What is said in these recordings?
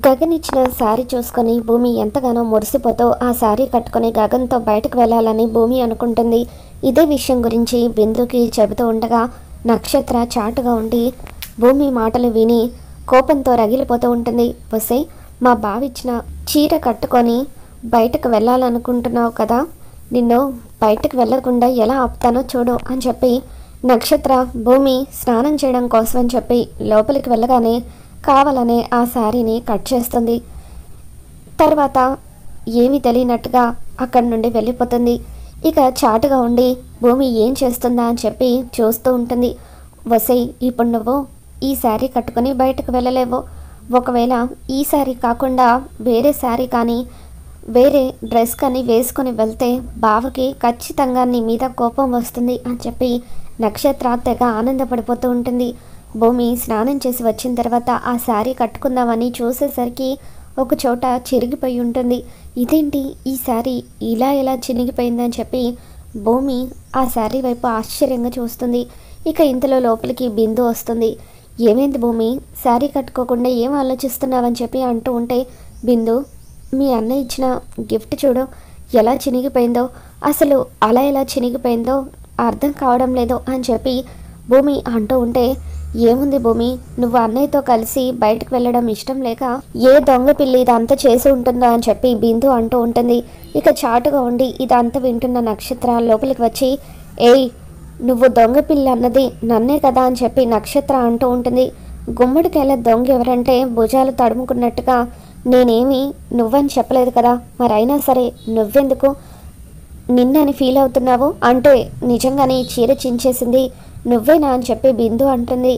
గగన్ ఇచ్చిన శారీ చూసుకొని భూమి ఎంతగానో మురిసిపోతూ ఆ శారీ కట్టుకొని గగన్తో బయటకు వెళ్ళాలని భూమి అనుకుంటుంది. ఇదే విషయం గురించి బిందుకి చెబుతూ ఉండగా నక్షత్ర చాటుగా ఉండి భూమి మాటలు విని కోపంతో రగిలిపోతూ ఉంటుంది. వసే, మా బావిచ్చిన చీర కట్టుకొని బయటకు వెళ్ళాలనుకుంటున్నావు కదా, నిన్ను బయటకు వెళ్ళకుండా ఎలా ఆపుతానో చూడు అని చెప్పి నక్షత్ర భూమి స్నానం చేయడం కోసం అని చెప్పి లోపలికి వెళ్ళగానే కావాలనే ఆ శారీని కట్ చేస్తుంది. తర్వాత ఏమీ తెలియనట్టుగా అక్కడి నుండి వెళ్ళిపోతుంది. ఇక చాటుగా ఉండి భూమి ఏం చేస్తుందా అని చెప్పి చూస్తూ ఉంటుంది. వసై, ఇప్పుడు నువ్వు ఈ శారీ కట్టుకొని బయటకు వెళ్ళలేవు. ఒకవేళ ఈ శారీ కాకుండా వేరే శారీ కానీ వేరే డ్రెస్ కానీ వేసుకొని వెళ్తే బావకి ఖచ్చితంగా నీ మీద కోపం వస్తుంది అని చెప్పి నక్షత్ర తెగ ఆనందపడిపోతూ ఉంటుంది. భూమి స్నానం చేసి వచ్చిన తర్వాత ఆ శారీ కట్టుకుందామని చూసేసరికి ఒక చోట చిరిగిపోయి ఉంటుంది. ఇదేంటి ఈ శారీ ఇలా ఎలా చినిగిపోయిందని చెప్పి భూమి ఆ శారీ వైపు ఆశ్చర్యంగా చూస్తుంది. ఇక ఇంతలో లోపలికి బిందు వస్తుంది. ఏమైంది భూమి, శారీ కట్టుకోకుండా ఏం ఆలోచిస్తున్నావని చెప్పి అంటూ ఉంటే, బిందు, మీ అన్న ఇచ్చిన గిఫ్ట్ చూడు ఎలా చినిగిపోయిందో, అసలు అలా ఎలా చినిగిపోయిందో అర్థం కావడం లేదు అని చెప్పి భూమి అంటూ ఉంటే, ఏముంది భూమి, నువ్వు అన్నయ్యతో కలిసి బయటకు వెళ్ళడం ఇష్టం లేక ఏ దొంగ పిల్లి ఇదంతా చేసి ఉంటుందో అని చెప్పి బిందు అంటూ ఉంటుంది. ఇక చాటుగా ఉండి ఇదంతా వింటున్న నక్షత్ర లోపలికి వచ్చి, ఏయ్, నువ్వు దొంగ పిల్లి అన్నది నన్నే కదా అని చెప్పి నక్షత్ర అంటూ ఉంటుంది. గుమ్మడికాయల దొంగ ఎవరంటే భుజాలు తడుముకున్నట్టుగా నేనేమి నువ్వని చెప్పలేదు కదా, మరైనా సరే నువ్వెందుకు నిన్నని ఫీల్ అవుతున్నావు అంటే నిజంగానే చీర చించేసింది నువ్వేనా అని చెప్పి బిందు అంటుంది.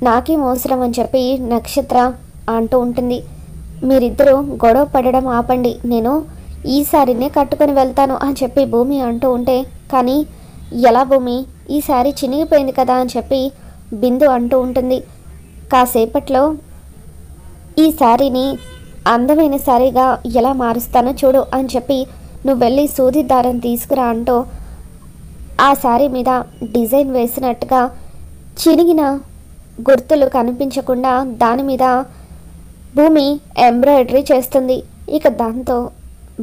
నాకేం అవసరం అని చెప్పి నక్షత్ర అంటూ ఉంటుంది. మీరిద్దరూ గొడవ పడడం ఆపండి, నేను ఈసారినే కట్టుకొని వెళ్తాను అని చెప్పి భూమి అంటూ ఉంటే, కానీ ఎలా భూమి, ఈ శారీ చినిగిపోయింది కదా అని చెప్పి బిందు అంటూ ఉంటుంది. కాసేపట్లో ఈ శారీని అందమైన శారీగా ఎలా మారుస్తానో చూడు అని చెప్పి నువ్వు వెళ్ళి సూది దారం తీసుకురా అంటూ ఆ శారీ మీద డిజైన్ వేసినట్టుగా చినిగిన గుర్తులు కనిపించకుండా దాని మీద భూమి ఎంబ్రాయిడరీ చేస్తుంది. ఇక దాంతో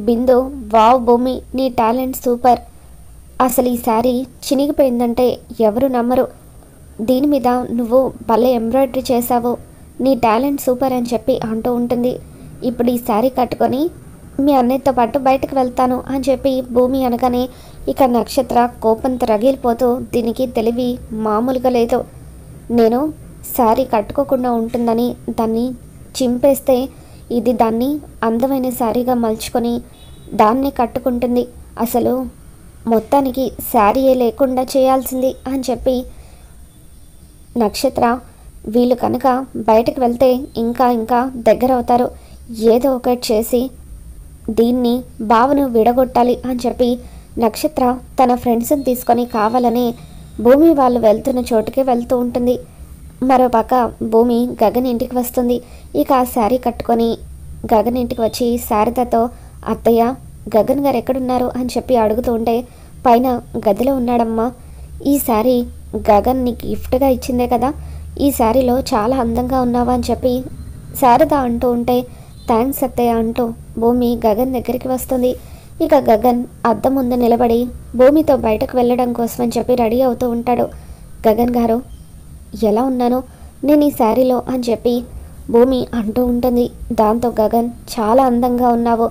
బిందు, వావ్ భూమి, నీ టాలెంట్ సూపర్, అసలు ఈ శారీ చినిగిపోయిందంటే ఎవరు నమ్మరు, దీని మీద నువ్వు భలే ఎంబ్రాయిడరీ చేసావు, నీ టాలెంట్ సూపర్ అని చెప్పి అంటూ ఉంటుంది. ఇప్పుడు ఈ శారీ కట్టుకొని మీ అన్నయ్యతో పాటు బయటకు వెళ్తాను అని చెప్పి భూమి అనగానే ఇక నక్షత్ర కోపంతో రగిలిపోతూ, దీనికి తెలివి మామూలుగా లేదు, నేను శారీ కట్టుకోకుండా ఉంటుందని దాన్ని చింపేస్తే ఇది దాన్ని అందమైన శారీగా మలుచుకొని దాన్ని కట్టుకుంటుంది, అసలు మొత్తానికి శారీయే లేకుండా చేయాల్సింది అని చెప్పి నక్షత్ర, వీళ్ళు కనుక బయటకు వెళ్తే ఇంకా ఇంకా దగ్గర అవుతారు, ఏదో ఒకటి చేసి దీన్ని బావను విడగొట్టాలి అని చెప్పి నక్షత్ర తన ఫ్రెండ్స్ని తీసుకొని కావాలని భూమి వాళ్ళు వెళ్తున్న చోటుకి వెళ్తూ ఉంటుంది. మరోపక్క భూమి గగన్ ఇంటికి వస్తుంది. ఇక ఆ శారీ కట్టుకొని గగన్ ఇంటికి వచ్చి శారదతో, అత్తయ్య, గగన్ గారు ఎక్కడున్నారు అని చెప్పి అడుగుతూ ఉంటే, పైన గదిలో ఉన్నాడమ్మా, ఈ శారీ గగన్ నీకు గిఫ్ట్గా ఇచ్చిందే కదా, ఈ శారీలో చాలా అందంగా ఉన్నావా అని చెప్పి శారద అంటూ ఉంటే, థ్యాంక్స్ అత్తయ్య అంటూ భూమి గగన్ దగ్గరికి వస్తుంది. ఇక గగన్ అద్దం ముందు నిలబడి భూమితో బయటకు వెళ్ళడం కోసం అని చెప్పి రెడీ అవుతూ ఉంటాడు. గగన్ గారు, ఎలా ఉన్నాను నేను ఈ శారీలో అని చెప్పి భూమి అంటూ ఉంటుంది. దాంతో గగన్, చాలా అందంగా ఉన్నావు,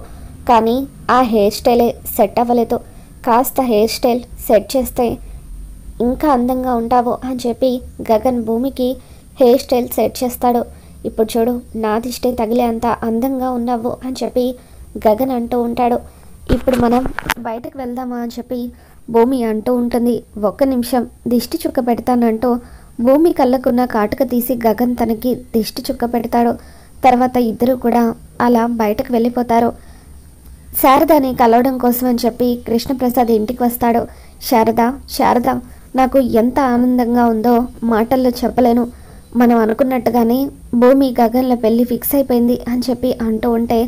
కానీ ఆ హెయిర్ స్టైలే సెట్ అవ్వలేదు, కాస్త హెయిర్ స్టైల్ సెట్ చేస్తే ఇంకా అందంగా ఉంటావు అని చెప్పి గగన్ భూమికి హెయిర్ స్టైల్ సెట్ చేస్తాడు. ఇప్పుడు చూడు, నా దిష్టి తగిలే అంత అందంగా ఉన్నావు అని చెప్పి గగన్ అంటూ ఉంటాడు. ఇప్పుడు మనం బయటకు వెళ్దామా అని చెప్పి భూమి అంటూ ఉంటుంది. ఒక్క నిమిషం దిష్టి చుక్క పెడతానంటూ భూమి కళ్ళకున్న కాటుక తీసి గగన్ తనకి దిష్టి చుక్క పెడతాడు. తర్వాత ఇద్దరు కూడా అలా బయటకు వెళ్ళిపోతారు. శారదని కలవడం కోసం అని చెప్పి కృష్ణప్రసాద్ ఇంటికి వస్తాడు. శారద, నాకు ఎంత ఆనందంగా ఉందో మాటల్లో చెప్పలేను, మనం అనుకున్నట్టుగానే భూమి గగన్ల పెళ్ళి ఫిక్స్ అయిపోయింది అని చెప్పి అంటూ ఉంటే,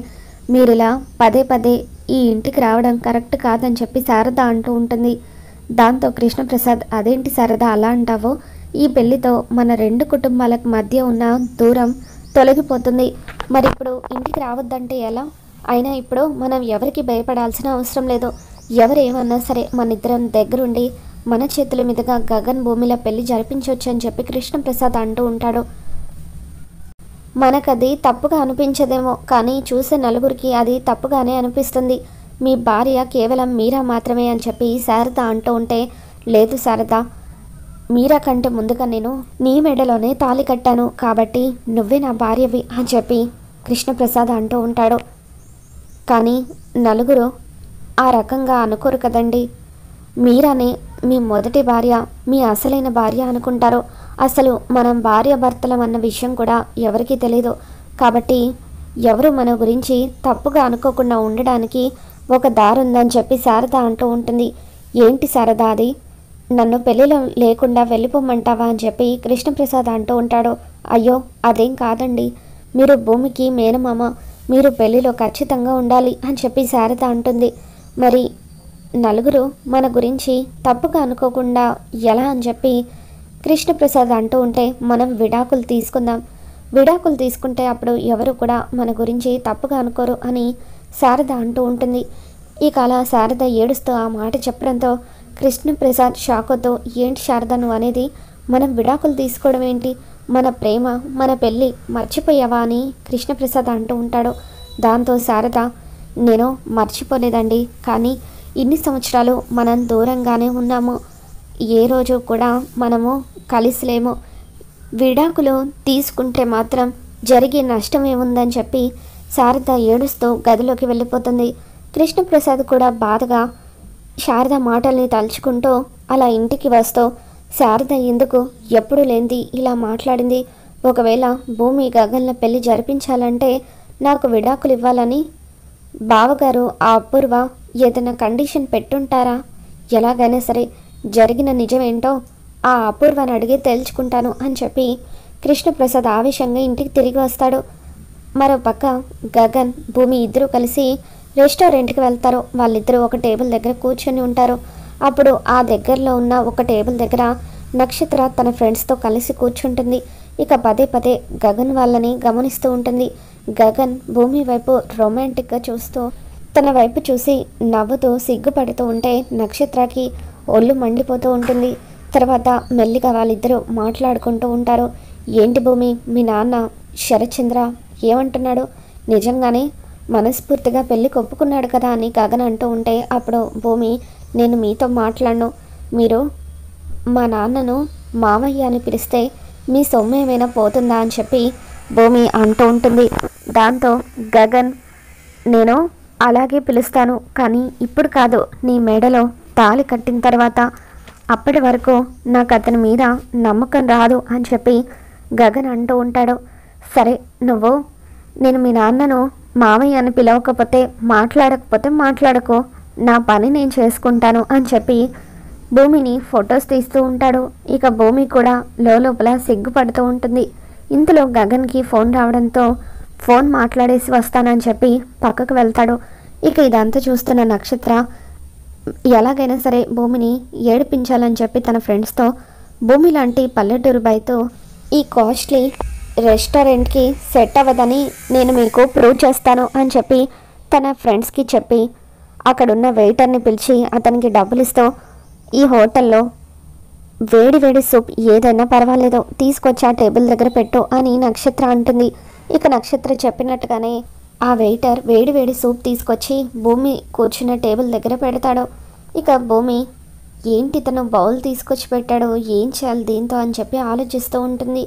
మీరు ఇలా పదే పదే ఈ ఇంటికి రావడం కరెక్ట్ కాదని చెప్పి శారద అంటూ ఉంటుంది. దాంతో కృష్ణప్రసాద్, అదేంటి శారద అలా అంటావో, ఈ పెళ్లితో మన రెండు కుటుంబాలకు మధ్య ఉన్న దూరం తొలగిపోతుంది. మరి ఇప్పుడు ఇంటికి రావద్దంటే ఎలా? అయినా ఇప్పుడు మనం ఎవరికి భయపడాల్సిన అవసరం లేదు. ఎవరు ఏమన్నా సరే మన ఇద్దరం దగ్గరుండి మన చేతుల మీదుగా గగన్ భూమిల పెళ్లి జరిపించవచ్చు అని చెప్పి కృష్ణప్రసాద్ అంటూ ఉంటాడు. మనకది తప్పుగా అనిపించదేమో, కానీ చూసే నలుగురికి అది తప్పుగానే అనిపిస్తుంది. మీ భార్య కేవలం మీరా మాత్రమే అని చెప్పి శారద అంటూ ఉంటే, లేదు శారద, మీరా కంటే ముందుగా నేను నీ మెడలోనే తాళి కట్టాను, కాబట్టి నువ్వే నా భార్యవి అని చెప్పి కృష్ణప్రసాద్ అంటూ ఉంటాడు. కానీ నలుగురు ఆ రకంగా అనుకోరు కదండి. మీరానే మీ మొదటి భార్య, మీ అసలైన భార్య అనుకుంటారు. అసలు మనం భార్య భర్తలం అన్న విషయం కూడా ఎవరికీ తెలియదు. కాబట్టి ఎవరు మన గురించి తప్పుగా అనుకోకుండా ఉండడానికి ఒక దారి ఉందని చెప్పి శారద అంటూ ఉంటుంది. ఏంటి శారద అది? నన్ను పెళ్ళిలో లేకుండా వెళ్ళిపోమంటావా అని చెప్పి కృష్ణప్రసాద్ అంటూ ఉంటాడు. అయ్యో అదేం కాదండి, మీరు భూమికి మేనమామ, మీరు పెళ్ళిలో ఖచ్చితంగా ఉండాలి అని చెప్పి శారద అంటుంది. మరి నలుగురు మన గురించి తప్పుగా అనుకోకుండా ఎలా అని చెప్పి కృష్ణప్రసాద్ అంటూ ఉంటే, మనం విడాకులు తీసుకుందాం, విడాకులు తీసుకుంటే అప్పుడు ఎవరు కూడా మన గురించి తప్పుగా అనుకోరు అని శారద అంటూ ఉంటుంది. ఇక అలా శారద ఏడుస్తూ ఆ మాట చెప్పడంతో కృష్ణప్రసాద్ షాకుతో, ఏంటి శారద నువ్వు అనేది? మనం విడాకులు తీసుకోవడం ఏంటి? మన ప్రేమ, మన పెళ్ళి మర్చిపోయావా అని కృష్ణప్రసాద్ అంటూ ఉంటాడు. దాంతో శారద, నేను మర్చిపోలేదండి, కానీ ఇన్ని సంవత్సరాలు మనం దూరంగానే ఉన్నాము, ఏ రోజు కూడా మనము కలిసిలేము, విడాకులు తీసుకుంటే మాత్రం జరిగే నష్టం ఏముందని చెప్పి శారద ఏడుస్తూ గదిలోకి వెళ్ళిపోతుంది. కృష్ణప్రసాద్ కూడా బాధగా శారద మాటల్ని తలుచుకుంటూ అలా ఇంటికి వస్తూ, శారద ఎందుకు ఎప్పుడు లేనిది ఇలా మాట్లాడింది? ఒకవేళ భూమి గగన్ల పెళ్లి జరిపించాలంటే నాకు విడాకులు ఇవ్వాలని బావగారు ఆ అపూర్వ ఏదైనా కండిషన్ పెట్టుంటారా? ఎలాగైనా సరే జరిగిన నిజమేంటో ఆ అపూర్వని అడిగి తేల్చుకుంటాను అని చెప్పి కృష్ణప్రసాద్ ఆవేశంగా ఇంటికి తిరిగి వస్తాడు. మరోపక్క గగన్ భూమి ఇద్దరు కలిసి రెస్టారెంట్కి వెళ్తారు. వాళ్ళిద్దరూ ఒక టేబుల్ దగ్గర కూర్చొని ఉంటారు. అప్పుడు ఆ దగ్గరలో ఉన్న ఒక టేబుల్ దగ్గర నక్షత్ర తన ఫ్రెండ్స్తో కలిసి కూర్చుంటుంది. ఇక పదే పదే గగన్ వాళ్ళని గమనిస్తూ ఉంటుంది. గగన్ భూమి వైపు రొమాంటిక్గా చూస్తూ తన వైపు చూసి నవ్వుతూ సిగ్గుపడుతూ ఉంటే నక్షత్రకి ఒళ్ళు మండిపోతూ ఉంటుంది. తర్వాత మెల్లిగా వాళ్ళిద్దరూ మాట్లాడుకుంటూ ఉంటారు. ఏంటి భూమి, మీ నాన్న శరత్చంద్ర ఏమంటున్నాడు? నిజంగానే మనస్ఫూర్తిగా పెళ్ళి ఒప్పుకున్నాడు కదా అని గగన్ అంటూ ఉంటే, అప్పుడు భూమి, నేను మీతో మాట్లాడను, మీరు మా నాన్నను మామయ్య అని పిలిస్తే మీ సొమ్ము ఏమైనా పోతుందా అని చెప్పి భూమి అంటూ ఉంటుంది. దాంతో గగన్, నేను అలాగే పిలుస్తాను, కానీ ఇప్పుడు కాదు, నీ మెడలో తాళి కట్టిన తర్వాత, అప్పటి వరకు నాకు అతని మీద నమ్మకం రాదు అని చెప్పి గగన్ అంటూ ఉంటాడు. సరే, నువ్వు నేను మీ నాన్నను మామయ్య అని పిలవకపోతే మాట్లాడకపోతే మాట్లాడకు, నా పని నేను చేసుకుంటాను అని చెప్పి భూమిని ఫొటోస్ తీస్తూ ఉంటాడు. ఇక భూమి కూడా లోపల సిగ్గుపడుతూ ఉంటుంది. ఇంతలో గగన్కి ఫోన్ రావడంతో ఫోన్ మాట్లాడేసి వస్తానని చెప్పి పక్కకు వెళ్తాడు. ఇక ఇదంతా చూస్తున్న నక్షత్ర ఎలాగైనా సరే భూమిని ఏడిపించాలని చెప్పి తన ఫ్రెండ్స్తో భూమి లాంటి పల్లెటూరు బైతో ఈ కాస్ట్లీ రెస్టారెంట్కి సెట్ అవ్వదని నేను మీకు ప్రూవ్ చేస్తాను అని చెప్పి తన ఫ్రెండ్స్కి చెప్పి అక్కడున్న వెయిటర్ని పిలిచి అతనికి డబ్బులు ఇస్తూ, ఈ హోటల్లో వేడి వేడి సూప్ ఏదైనా పర్వాలేదు తీసుకొచ్చి ఆ టేబుల్ దగ్గర పెట్టు అని నక్షత్ర అంటుంది. ఇక నక్షత్ర చెప్పినట్టుగానే ఆ వెయిటర్ వేడి వేడి సూప్ తీసుకొచ్చి భూమి కూర్చున్న టేబుల్ దగ్గర పెడతాడు. ఇక భూమి, ఏంటి తను బౌల్ తీసుకొచ్చి పెట్టాడు, ఏం చేయాలి దీంతో అని చెప్పి ఆలోచిస్తూ ఉంటుంది.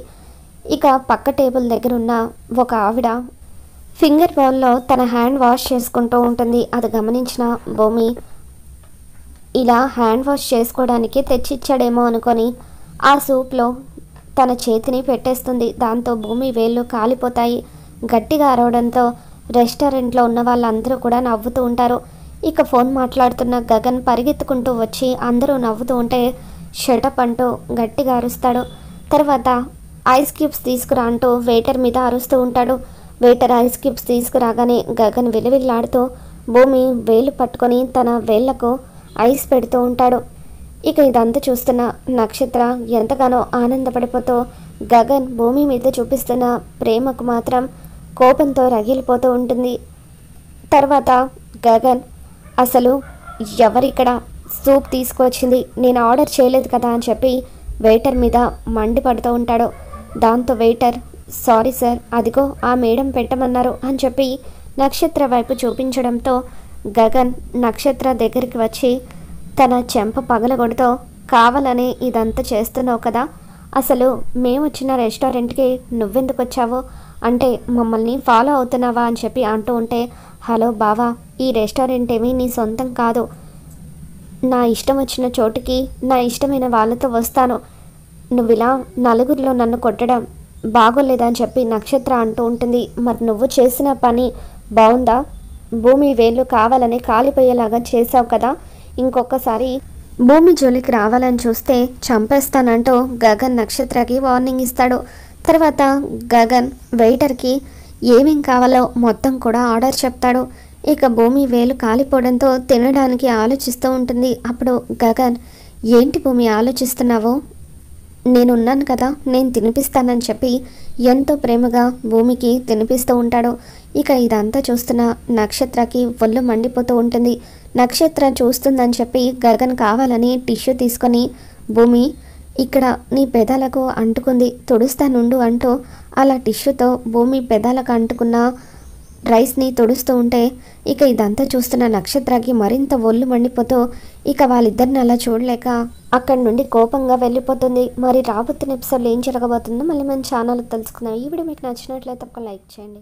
ఇక పక్క టేబుల్ దగ్గర ఉన్న ఒక ఆవిడ ఫింగర్ బౌల్లో తన హ్యాండ్ వాష్ చేసుకుంటూ ఉంటుంది. అది గమనించిన భూమి, ఇలా హ్యాండ్ వాష్ చేసుకోవడానికి తెచ్చిచ్చాడేమో అనుకొని ఆ సూప్లో తన చేతిని పెట్టేస్తుంది. దాంతో భూమి వేళ్ళు కాలిపోతాయి. గట్టిగా అరవడంతో రెస్టారెంట్లో ఉన్న వాళ్ళందరూ కూడా నవ్వుతూ ఉంటారు. ఇక ఫోన్ మాట్లాడుతున్న గగన్ పరిగెత్తుకుంటూ వచ్చి అందరూ నవ్వుతూ ఉంటే షటప్ అంటూ గట్టిగా అరుస్తాడు. తర్వాత ఐస్ క్యూబ్స్ తీసుకురా అంటూ వెయిటర్ మీద అరుస్తూ ఉంటాడు. వెయిటర్ ఐస్ క్యూబ్స్ తీసుకురాగానే గగన్ విలవిల్లాడుతూ భూమి వేలు పట్టుకొని తన వేళ్లకు ఐస్ పెడుతూ ఉంటాడు. ఇక ఇదంతా చూస్తున్న నక్షత్ర ఎంతగానో ఆనందపడిపోతూ గగన్ భూమి మీద చూపిస్తున్న ప్రేమకు మాత్రం కోపంతో రగిలిపోతూ ఉంటుంది. తర్వాత గగన్ అసలు ఎవరిక్కడ సూప్ తీసుకువచ్చింది, నేను ఆర్డర్ చేయలేదు కదా అని చెప్పి వెయిటర్ మీద మండిపడుతూ ఉంటాడు. దాంతో వెయిటర్ సారీ సార్, అదిగో ఆ మేడం పెట్టమన్నారు అని చెప్పి నక్షత్ర వైపు చూపించడంతో గగన్ నక్షత్ర దగ్గరికి వచ్చి తన చెంప పగలగొడుతూ కావాలని ఇదంతా చేస్తున్నావు కదా, అసలు మేము వచ్చిన రెస్టారెంట్కి నువ్వెందుకు వచ్చావు, అంటే మమ్మల్ని ఫాలో అవుతున్నావా అని చెప్పి అంటూ ఉంటే, హలో బావా, ఈ రెస్టారెంట్ ఏమీ నీ సొంతం కాదు, నా ఇష్టం వచ్చిన చోటుకి నా ఇష్టమైన వాళ్ళతో వస్తాను, నువ్వు ఇలా నలుగురిలో నన్ను కొట్టడం బాగోలేదని చెప్పి నక్షత్ర అంటూ ఉంటుంది. మరి నువ్వు చేసిన పని బాగుందా, భూమి వేళ్ళు కావాలని కాలిపోయేలాగా చేసావు కదా, ఇంకొకసారి భూమి జోలికి రావాలని చూస్తే చంపేస్తానంటూ గగన్ నక్షత్రకి వార్నింగ్ ఇస్తాడు. తర్వాత గగన్ వెయిటర్కి ఏమేం కావాలో మొత్తం కూడా ఆర్డర్ చెప్తాడు. ఇక భూమి వేలు కాలిపోవడంతో తినడానికి ఆలోచిస్తూ ఉంటుంది. అప్పుడు గగన్, ఏంటి భూమి ఆలోచిస్తున్నావు, నేనున్నాను కదా, నేను తినిపిస్తానని చెప్పి ఎంతో ప్రేమగా భూమికి తినిపిస్తూ ఉంటాడు. ఇక ఇదంతా చూస్తున్న నక్షత్రకి ఒళ్ళు మండిపోతూ ఉంటుంది. నక్షత్ర చూస్తుందని చెప్పి గగన్ కావాలని టిష్యూ తీసుకొని, భూమి ఇక్కడ నీ పెదాలకు అంటుకుంది తుడుస్తానుండు అంటూ అలా టిష్యూతో భూమి పెదాలకు అంటుకున్న రైస్ని తుడుస్తూ ఉంటే ఇక ఇదంతా చూస్తున్న నక్షత్రకి మరింత ఒళ్ళు మండిపోతూ ఇక వాళ్ళిద్దరిని అలా చూడలేక అక్కడి నుండి కోపంగా వెళ్ళిపోతుంది. మరి రాబోతున్న ఎపిసోడ్లో ఏం జరగబోతుందో మళ్ళీ మన ఛానల్ తెలుసుకుందాం. ఈ వీడియో మీకు నచ్చినట్లయితే ఒక లైక్ చేయండి.